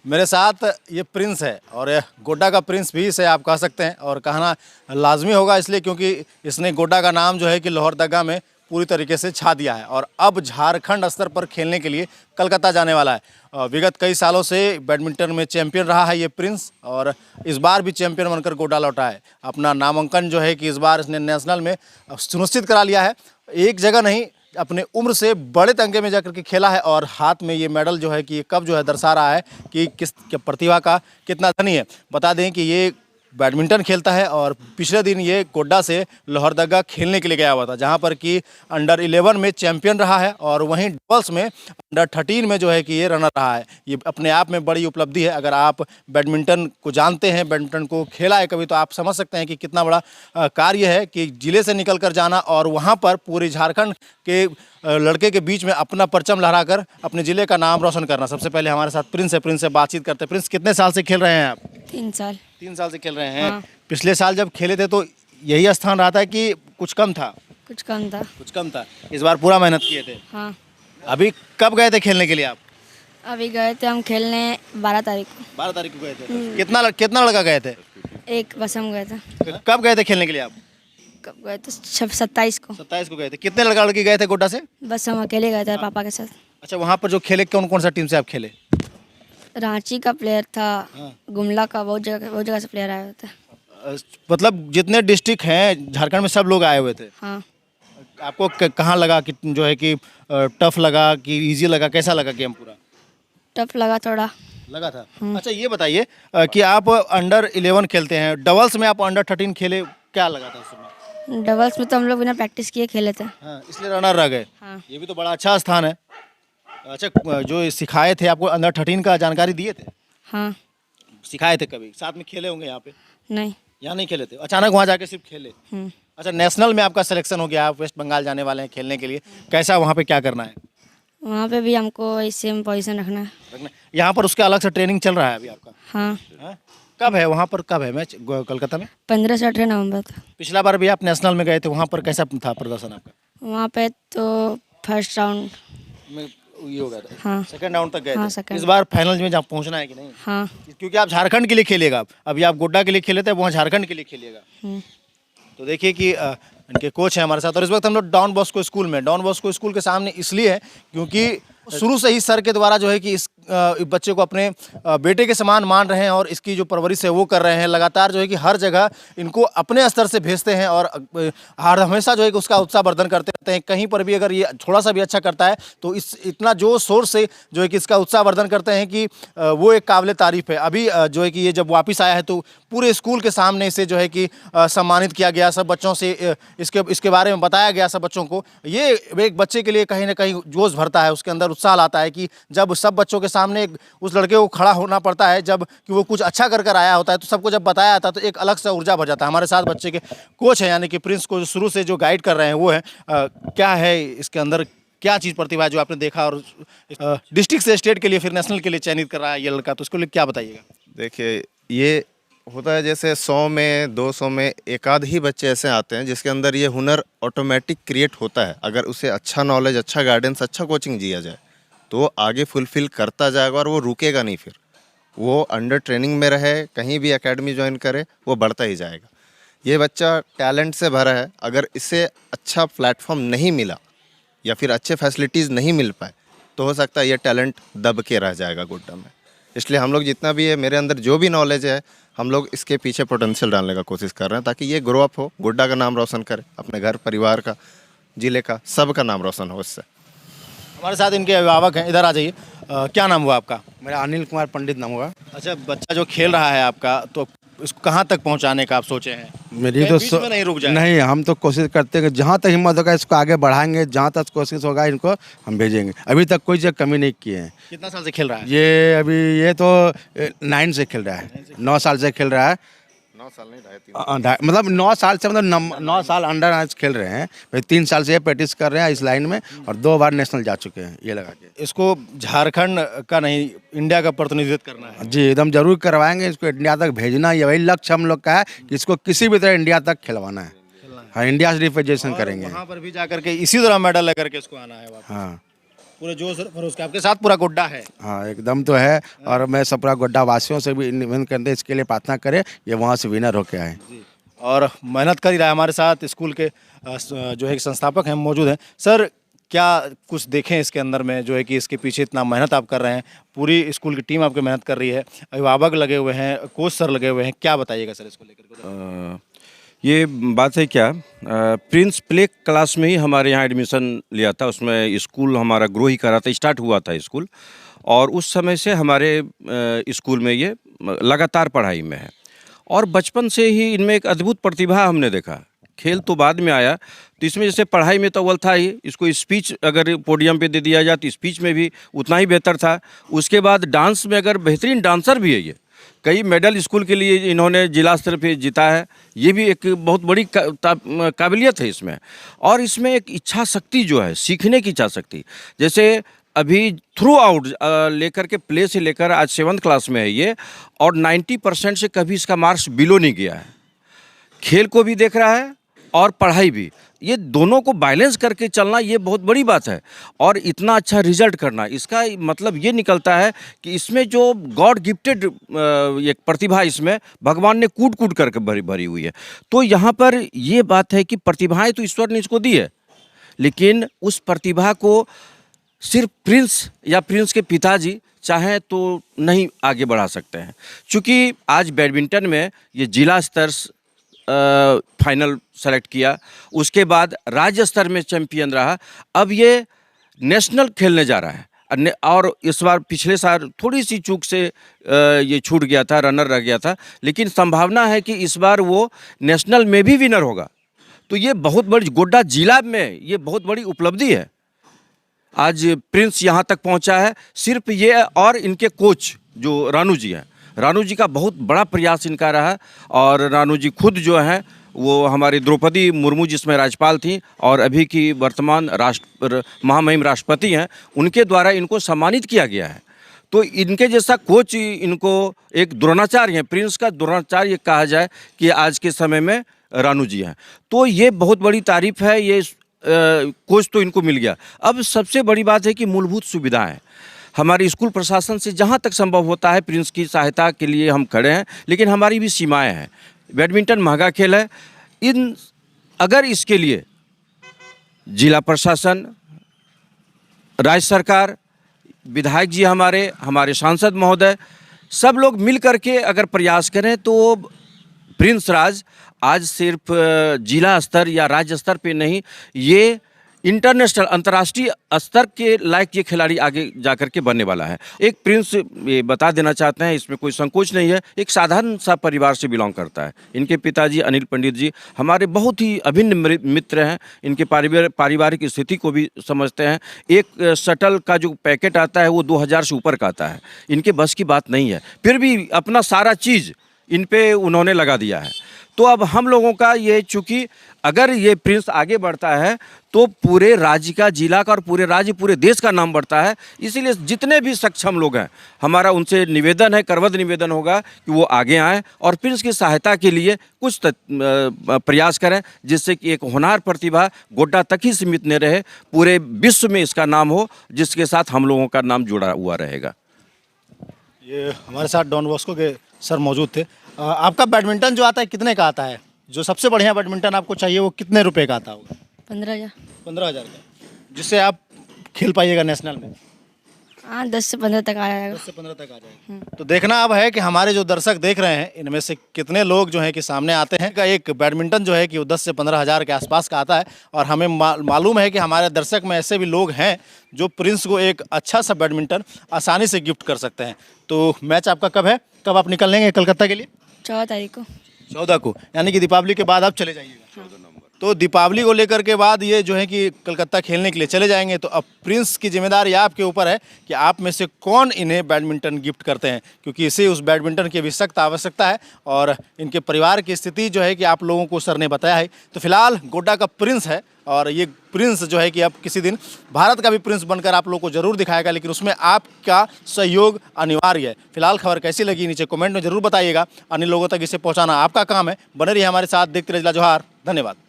मेरे साथ ये प्रिंस है और ये गोड्डा का प्रिंस भी इसे आप कह सकते हैं और कहना लाजमी होगा इसलिए क्योंकि इसने गोड्डा का नाम जो है कि लोहरदगा में पूरी तरीके से छा दिया है और अब झारखंड स्तर पर खेलने के लिए कलकत्ता जाने वाला है। विगत कई सालों से बैडमिंटन में चैंपियन रहा है ये प्रिंस और इस बार भी चैंपियन बनकर गोड्डा लौटा है। अपना नामांकन जो है कि इस बार इसने नेशनल में सुनिश्चित करा लिया है। एक जगह नहीं, अपने उम्र से बड़े तंगे में जाकर के खेला है और हाथ में ये मेडल जो है कि ये कब जो है दर्शा रहा है कि किस प्रतिभा का कितना धनी है। बता दें कि ये बैडमिंटन खेलता है और पिछले दिन ये गोड्डा से लोहरदगा खेलने के लिए गया हुआ था जहां पर कि अंडर 11 में चैंपियन रहा है और वहीं डबल्स में अंडर 13 में जो है कि ये रनर रहा है। ये अपने आप में बड़ी उपलब्धि है। अगर आप बैडमिंटन को जानते हैं, बैडमिंटन को खेला है कभी, तो आप समझ सकते हैं कि कितना बड़ा कार्य है कि जिले से निकल कर जाना और वहाँ पर पूरे झारखंड के लड़के के बीच में अपना परचम लहराकर अपने ज़िले का नाम रोशन करना। सबसे पहले हमारे साथ प्रिंस है, प्रिंस से बातचीत करते हैं। प्रिंस, कितने साल से खेल रहे हैं आप? 3 साल। 3 साल से खेल रहे हैं। हाँ। पिछले साल जब खेले थे तो यही स्थान रहा था कि कुछ कम था? कुछ कम था। कुछ कम था। इस बार पूरा मेहनत किए थे। हाँ। अभी कब गए थे खेलने के लिए आप? अभी गए थे हम खेलने 12 तारीख को। 12 तारीख को गए थे। कितना लड़का गए थे? एक बस हम गए थे। कब गए थे खेलने के लिए आप? कब गए थे? 27 को। 27 को गए थे। कितने लड़का लड़की गए थे गोड्डा से? बस हम अकेले गए थे पापा के साथ। अच्छा, वहाँ पर जो खेले कौन कौन सा टीम से आप खेले? रांची का प्लेयर था, हाँ। गुमला का, बहुत जगह से प्लेयर आए हुए थे। मतलब जितने डिस्ट्रिक्ट हैं झारखंड में सब लोग आए हुए थे। हाँ। आपको कहाँ लगा कि जो है कि टफ लगा कि इजी लगा, कैसा लगा गेम पूरा? टफ लगा थोड़ा। लगा था। अच्छा, ये बताइए कि आप अंडर 11 खेलते हैं, डबल्स में आप अंडर 13 खेले, क्या लगा था उस समय? डबल्स में तो हम लोग बिना प्रैक्टिस किए खेले थे। हाँ, इसलिए रनर रह गए। हाँ। ये भी तो बड़ा अच्छा स्थान है। अच्छा, जो सिखाए थे आपको अंडर 13 का जानकारी दिए थे? हाँ। सिखाए थे, कभी साथ में खेले होंगे यहाँ पे? नहीं। यहाँ नहीं खेले थे, अचानक वहाँ जाके सिर्फ खेले। हम्म। अच्छा, नेशनल में आपका सिलेक्शन हो गया, आप वेस्ट बंगाल जाने वाले हैं खेलने के लिए। कैसा वहाँ पे क्या करना है? वहाँ पे भी हमको सेम पोजीशन रखना है। यहाँ पर उसका अलग से ट्रेनिंग चल रहा है अभी आपका? हाँ। हाँ? कब है वहाँ पर, कब है मैच कोलकाता में? 15 से 18 नवंबर था। पिछला बार भी आप नेशनल में गए थे, वहाँ पर कैसा था प्रदर्शन आपका? वहाँ पे तो फर्स्ट राउंड में ये हो गया था। हाँ। सेकंड राउंड तक गए हाँ, थे। सेकंड। इस बार फाइनल में जहाँ पहुँचना है कि नहीं? हाँ। क्योंकि आप झारखंड के लिए खेलेगा। अभी आप गोड्डा के लिए खेले थे, वहाँ झारखंड के लिए खेलेगा। तो देखिए कि इनके कोच हैं हमारे साथ और इस वक्त हम लोग डॉन बॉस्को स्कूल में, डॉन बॉस्को स्कूल के सामने इसलिए है क्योंकि शुरू से ही सर के द्वारा जो है कि इस बच्चे को अपने बेटे के समान मान रहे हैं और इसकी जो परवरिश है वो कर रहे हैं। लगातार जो है कि हर जगह इनको अपने स्तर से भेजते हैं और हर हमेशा जो है कि उसका उत्साहवर्धन करते रहते हैं। कहीं पर भी अगर ये थोड़ा सा भी अच्छा करता है तो इस इतना जोश शोर से जो है कि इसका उत्साहवर्धन करते हैं कि वो एक काबिल तारीफ़ है। अभी जो है कि ये जब वापस आया है तो पूरे स्कूल के सामने इसे जो है कि सम्मानित किया गया, सब बच्चों से इसके बारे में बताया गया सब बच्चों को। ये एक बच्चे के लिए कहीं ना कहीं जोश भरता है, उसके अंदर उत्साह लाता है कि जब सब बच्चों के सामने उस लड़के को खड़ा होना पड़ता है, जब कि वो कुछ अच्छा कर आया होता है तो सबको जब बताया जाता है तो एक अलग सा ऊर्जा भर जाता है। हमारे साथ बच्चे के कोच हैं यानी कि प्रिंस को शुरू से जो गाइड कर रहे हैं वो है। क्या है इसके अंदर, क्या चीज़ प्रतिभा है जो आपने देखा और डिस्ट्रिक्ट से स्टेट के लिए फिर नेशनल के लिए चयनित कर रहा है ये लड़का, तो उसके लिए क्या बताइएगा? देखिए, ये होता है जैसे 100 में 200 में एक आध ही बच्चे ऐसे आते हैं जिसके अंदर ये हुनर ऑटोमेटिक क्रिएट होता है। अगर उसे अच्छा नॉलेज, अच्छा गाइडेंस, अच्छा कोचिंग दिया जाए तो वो आगे फुलफिल करता जाएगा और वो रुकेगा नहीं। फिर वो अंडर ट्रेनिंग में रहे, कहीं भी एकेडमी ज्वाइन करे, वो बढ़ता ही जाएगा। ये बच्चा टैलेंट से भरा है। अगर इसे अच्छा प्लेटफॉर्म नहीं मिला या फिर अच्छे फैसिलिटीज़ नहीं मिल पाए तो हो सकता है ये टैलेंट दब के रह जाएगा गोड्डा में। इसलिए हम लोग जितना भी है, मेरे अंदर जो भी नॉलेज है, हम लोग इसके पीछे पोटेंशियल डालने का कोशिश कर रहे हैं ताकि ये ग्रो अप हो, गोड्डा का नाम रोशन करे, अपने घर परिवार का, ज़िले का, सबका नाम रोशन हो इससे। हमारे साथ इनके अभिभावक हैं, इधर आ जाइए। क्या नाम हुआ आपका? मेरा अनिल कुमार पंडित नाम हुआ। अच्छा, बच्चा जो खेल रहा है आपका, तो इसको कहाँ तक पहुँचाने का आप सोचे हैं? मेरी कहीं तो बीच में नहीं रुक जाए? नहीं, हम तो कोशिश करते हैं कि जहाँ तक हिम्मत होगा इसको आगे बढ़ाएंगे, जहाँ तक कोशिश होगा इनको हम भेजेंगे। अभी तक कोई जगह कमी नहीं किए हैं। कितना साल से खेल रहा है? ये तो 9 से खेल रहा है, 9 साल से खेल रहा है। 9 साल नहीं, 2.5 मतलब 9 साल से, मतलब 9 साल अंडर आज खेल रहे हैं। फिर 3 साल से ये प्रैक्टिस कर रहे हैं इस लाइन में और 2 बार नेशनल जा चुके हैं ये लगा के। इसको झारखंड का नहीं, इंडिया का प्रतिनिधित्व करना है। जी, एकदम जरूर करवाएंगे। इसको इंडिया तक भेजना, ये वही लक्ष्य हम लोग का है कि इसको किसी भी तरह इंडिया तक खिलवाना है। हाँ, इंडिया से रिप्रेजेंटेशन करेंगे। वहाँ पर भी जाकर के इसी तरह मेडल लेकर के इसको आना है वापस। हाँ, पूरे जोश खरोश के आपके साथ पूरा गोड्डा है। हाँ एकदम तो है। और मैं सब पूरा गोड्डा वासियों से भी निवेदन करते हैं इसके लिए प्रार्थना करें ये वहाँ से विनर होके आए। और मेहनत कर ही रहा है। हमारे साथ स्कूल के जो है कि संस्थापक हैं मौजूद हैं। सर क्या कुछ देखें इसके अंदर में जो है कि इसके पीछे इतना मेहनत आप कर रहे हैं, पूरी स्कूल की टीम आपकी मेहनत कर रही है, अभिभावक लगे हुए हैं, कोच सर लगे हुए हैं, क्या बताइएगा सर इसको लेकर के? ये बात है क्या, प्रिंस प्ले क्लास में ही हमारे यहाँ एडमिशन लिया था। उसमें स्कूल हमारा ग्रो ही करा था, स्टार्ट हुआ था स्कूल, और उस समय से हमारे स्कूल में ये लगातार पढ़ाई में है। और बचपन से ही इनमें एक अद्भुत प्रतिभा हमने देखा। खेल तो बाद में आया, तो इसमें जैसे पढ़ाई में तो अव्वल था ही, इसको स्पीच अगर पोडियम पे दे दिया जाए तो स्पीच में भी उतना ही बेहतर था। उसके बाद डांस में अगर बेहतरीन डांसर भी है ये, कई मेडल स्कूल के लिए इन्होंने जिला स्तर पे जीता है। ये भी एक बहुत बड़ी काबिलियत है इसमें। और इसमें एक इच्छा शक्ति जो है, सीखने की इच्छा शक्ति, जैसे अभी थ्रू आउट लेकर के प्ले से लेकर आज 7th क्लास में है ये, और 90% से कभी इसका मार्क्स बिलो नहीं गया है। खेल को भी देख रहा है और पढ़ाई भी, ये दोनों को बैलेंस करके चलना ये बहुत बड़ी बात है। और इतना अच्छा रिजल्ट करना, इसका मतलब ये निकलता है कि इसमें जो गॉड गिफ्टेड एक प्रतिभा इसमें भगवान ने कूट कूट करके भरी हुई है। तो यहाँ पर ये बात है कि प्रतिभाएं तो ईश्वर ने इसको दी है, लेकिन उस प्रतिभा को सिर्फ प्रिंस या प्रिंस के पिताजी चाहें तो नहीं आगे बढ़ा सकते हैं। चूँकि आज बैडमिंटन में ये जिला स्तर फाइनल सेलेक्ट किया, उसके बाद राज्य स्तर में चैंपियन रहा, अब ये नेशनल खेलने जा रहा है। और इस बार पिछले साल थोड़ी सी चूक से ये छूट गया था, रनर रह गया था, लेकिन संभावना है कि इस बार वो नेशनल में भी विनर होगा। तो ये बहुत बड़ी, गोड्डा जिला में ये बहुत बड़ी उपलब्धि है। आज प्रिंस यहाँ तक पहुँचा है सिर्फ ये और इनके कोच जो रानू जी हैं, रानू जी का बहुत बड़ा प्रयास इनका रहा। और रानू जी खुद जो हैं वो हमारी द्रौपदी मुर्मू जिसमें राज्यपाल थी और अभी की वर्तमान महामहिम राष्ट्रपति हैं, उनके द्वारा इनको सम्मानित किया गया है। तो इनके जैसा कोच इनको एक द्रोणाचार्य हैं, प्रिंस का द्रोणाचार्य कहा जाए कि आज के समय में रानू जी हैं। तो ये बहुत बड़ी तारीफ है, ये कोच तो इनको मिल गया। अब सबसे बड़ी बात है कि मूलभूत सुविधाएं हमारे स्कूल प्रशासन से जहां तक संभव होता है प्रिंस की सहायता के लिए हम खड़े हैं, लेकिन हमारी भी सीमाएं हैं। बैडमिंटन महंगा खेल है, अगर इसके लिए जिला प्रशासन, राज्य सरकार, विधायक जी हमारे सांसद महोदय, सब लोग मिल करके अगर प्रयास करें तो प्रिंस राज आज सिर्फ जिला स्तर या राज्य स्तर पे नहीं, ये इंटरनेशनल अंतर्राष्ट्रीय स्तर के लायक ये खिलाड़ी आगे जाकर के बनने वाला है। एक प्रिंस, ये बता देना चाहते हैं, इसमें कोई संकोच नहीं है, एक साधारण सा परिवार से बिलोंग करता है। इनके पिताजी अनिल पंडित जी हमारे बहुत ही अभिन्न मित्र हैं, इनके पारिवारिक स्थिति को भी समझते हैं। एक शटल का जो पैकेट आता है वो 2000 से ऊपर का आता है, इनके बस की बात नहीं है, फिर भी अपना सारा चीज़ इन पे उन्होंने लगा दिया है। तो अब हम लोगों का ये, चूँकि अगर ये प्रिंस आगे बढ़ता है तो पूरे राज्य का, जिला का और पूरे राज्य, पूरे देश का नाम बढ़ता है। इसीलिए जितने भी सक्षम लोग हैं, हमारा उनसे निवेदन है, करवद निवेदन होगा कि वो आगे आएँ और प्रिंस की सहायता के लिए कुछ प्रयास करें, जिससे कि एक होनहार प्रतिभा गोड्डा तक ही सीमित न रहे, पूरे विश्व में इसका नाम हो, जिसके साथ हम लोगों का नाम जुड़ा हुआ रहेगा। ये हमारे साथ डॉन बॉस्को के सर मौजूद थे। आपका बैडमिंटन जो आता है कितने का आता है? जो सबसे बढ़िया बैडमिंटन आपको चाहिए वो कितने रुपए का आता होगा? 15,000। 15,000 का, जिससे आप खेल पाइएगा नेशनल में? हाँ 10 से 15 तक आ जाएगा। 10 से 15 तक आ जाएगा। तो देखना अब है कि हमारे जो दर्शक देख रहे हैं इनमें से कितने लोग जो है कि सामने आते हैं। का एक बैडमिंटन जो है कि वो 10 से 15,000 के आसपास का आता है। और हमें मालूम है कि हमारे दर्शक में ऐसे भी लोग हैं जो प्रिंस को एक अच्छा सा बैडमिंटन आसानी से गिफ्ट कर सकते हैं। तो मैच आपका कब है, कब आप निकल लेंगे कलकत्ता के लिए? 14 तारीख को। 14 को, यानी कि दीपावली के बाद आप चले जाइएगा। तो दीपावली को लेकर के बाद ये जो है कि कलकत्ता खेलने के लिए चले जाएंगे। तो अब प्रिंस की जिम्मेदारी आपके ऊपर है कि आप में से कौन इन्हें बैडमिंटन गिफ्ट करते हैं, क्योंकि इसे उस बैडमिंटन की भी सख्त आवश्यकता है। और इनके परिवार की स्थिति जो है कि आप लोगों को सर ने बताया है। तो फिलहाल गोड्डा का प्रिंस है और ये प्रिंस जो है कि अब किसी दिन भारत का भी प्रिंस बनकर आप लोगों को जरूर दिखाएगा, लेकिन उसमें आपका सहयोग अनिवार्य है। फिलहाल खबर कैसी लगी नीचे कमेंट में जरूर बताइएगा। अन्य लोगों तक इसे पहुंचाना आपका काम है। बने रहिए हमारे साथ, देखते रहिए जिला जोहार। धन्यवाद।